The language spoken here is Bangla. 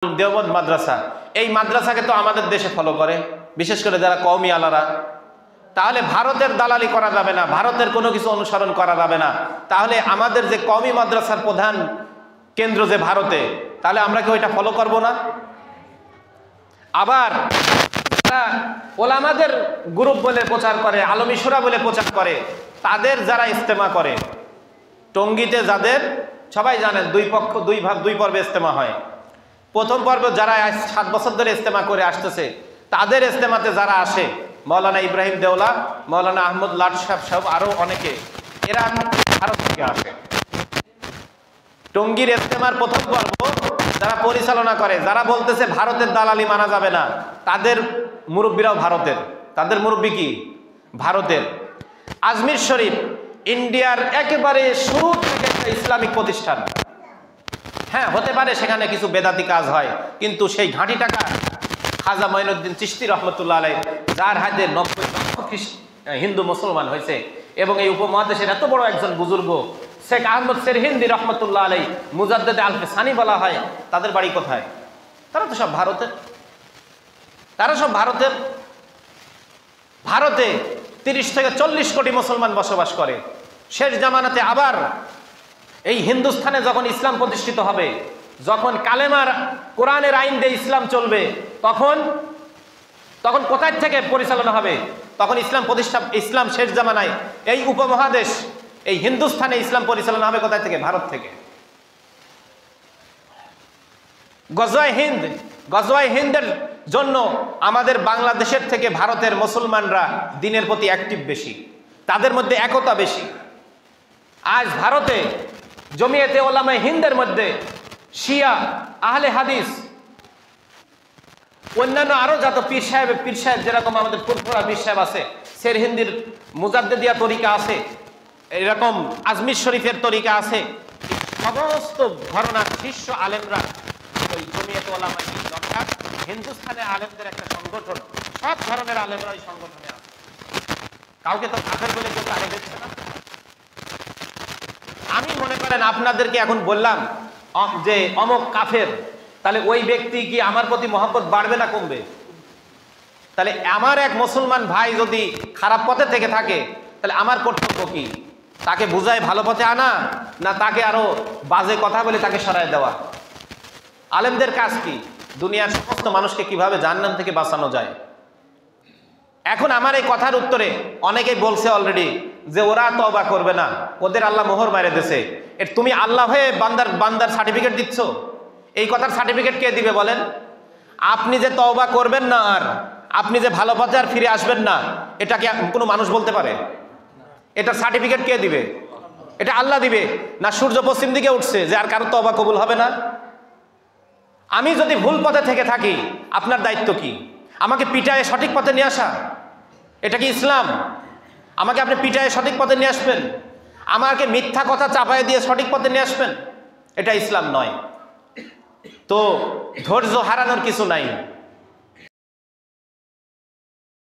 দেওবন্দ মাদ্রাসা, এই মাদ্রাসাকে তো আমাদের দেশে ফলো করে, বিশেষ করে যারা কওমি আলারা। তাহলে ভারতের দালালি করা যাবে না, ভারতের কোনো কিছু অনুসরণ করা যাবে না। তাহলে আমাদের যে কওমি মাদ্রাসার প্রধান কেন্দ্র যে ভারতে, তাহলে আমরা কি ওইটা ফলো করব না? আবার যারা ওলামাদের গ্রুপ বলে প্রচার করে, আলমী শুরা বলে প্রচার করে, তাদের যারা ইজতেমা করে, টঙ্গীতে যাদের সবাই জানেন দুই পর্বে ইজতেমা হয়। প্রথম পর্ব যারা 7 বছর ধরে ইজতেমা করে আসতেছে, তাদের ইজতেমাতে যারা আসে, মৌলানা ইব্রাহিম দেওলা, মৌলানা আহমদ লাট সাহেব সব আরো অনেকে, এরা ভারত থেকে আসে। টঙ্গীর ইজতেমার প্রথম পর্ব যারা পরিচালনা করে, যারা বলতেছে ভারতের দালালি মানা যাবে না, তাদের মুরব্বীরাও ভারতের। তাদের মুরব্বী কি? ভারতের। আজমির শরীফ ইন্ডিয়ার একেবারে শুরু থেকে একটা ইসলামিক প্রতিষ্ঠান। হ্যাঁ, হতে পারে সেখানে কিছু বেদাতি কাজ হয়, কিন্তু সেই ঘাঁটি টাকা খাজা মঈনুদ্দিন চিশতি রহমতুল্লাহ আলাইহ, যার হাতে 90 লক্ষ হিন্দু মুসলমান হয়েছে, এবং এই উপমহাদেশের এত বড় একজন বুজুর্গ শেখ আহমদ সেরহিন্দি রহমতুল্লাহ আলাইহ, মুজাদ্দেদে আলফে সানি বলা হয়, তাদের বাড়ি কোথায়? তারা তো সব ভারতের। তারা সব ভারতের। ভারতে 30 থেকে 40 কোটি মুসলমান বসবাস করে। শেষ জামানাতে আবার এই হিন্দুস্থানে যখন ইসলাম প্রতিষ্ঠিত হবে, যখন কালেমার কোরআনের আইন দিয়ে ইসলাম চলবে, তখন কোথায় থেকে পরিচালনা হবে? তখন ইসলাম শেষ জামানায় এই উপমহাদেশ, এই হিন্দুস্থানে ইসলাম পরিচালনা হবে কোথায় থেকে? ভারত থেকে। গজওয়ায়ে হিন্দের জন্য আমাদের বাংলাদেশের থেকে ভারতের মুসলমানরা দ্বীনের প্রতি অ্যাক্টিভ বেশি, তাদের মধ্যে একতা বেশি। আজ ভারতে জমিয়তে উলামায়ে হিন্দের মধ্যে শিয়া, আহলে হাদিস, অন্যান্য আরো যত পীর সাহেব যেরকম আমাদের ফুরফুরা পীর সাহেব আছে, সেরহিন্দির মুজাদ্দেদিয়া তরিকা আছে, এরকম আজমির শরীফের তরিকা আছে, সমস্ত ঘরানার শীর্ষ আলেমরা ওই জমিয়তে উলামায়ে হিন্দ, অর্থাৎ হিন্দুস্তানের আলেমদের একটা সংগঠন। সব ধরনের আলেমরা ওই সংগঠনে আছে। কাউকে তো কাফের বলে কেউ তাড়িয়ে দিচ্ছে না। আমি মনে করেন আপনাদেরকে এখন বললাম যে অমক কাফের, তাহলে ওই ব্যক্তি কি আমার প্রতি মহব্বত বাড়বে না কমবে? তাহলে আমার এক মুসলমান ভাই যদি খারাপ পথে থেকে থাকে, তাহলে আমার কর্তব্য কি? তাকে বুঝায় ভালো পথে আনা, না তাকে আরো বাজে কথা বলে তাকে সরায় দেওয়া? আলেমদের কাজ কি? দুনিয়ার সমস্ত মানুষকে কিভাবে জাহান্নাম থেকে বাঁচানো যায়। এখন আমার এই কথার উত্তরে অনেকেই বলছে অলরেডি যে ওরা তওবা করবে না, ওদের আল্লাহ মোহর মেরে দিয়েছে। তুমি আল্লাহ হয়ে বান্দার সার্টিফিকেট দিচ্ছ? এই কথার সার্টিফিকেট কে দিবে বলেন? আপনি যে তওবা করবেন না, আর আপনি যে ভালো পথে আর ফিরে আসবেন না, এটা কি কোনো মানুষ বলতে পারে? এটার সার্টিফিকেট কে দিবে? এটা আল্লাহ দিবে। না সূর্য পশ্চিম দিকে উঠছে যে আর কারো তওবা কবুল হবে না? আমি যদি ভুল পথে থেকে থাকি, আপনার দায়িত্ব কি? আমাকে পিটায়ে সঠিক পথে নিয়ে আসা? এটা কি ইসলাম? আমাকে আপনি পিটায়ে সঠিক পথে নিয়ে আসবেন? আমাকে মিথ্যা কথা চাপায় দিয়ে সঠিক পথে নিয়ে আসবেন? এটা ইসলাম নয়। তো ধৈর্য হারানোর কিছু নাই।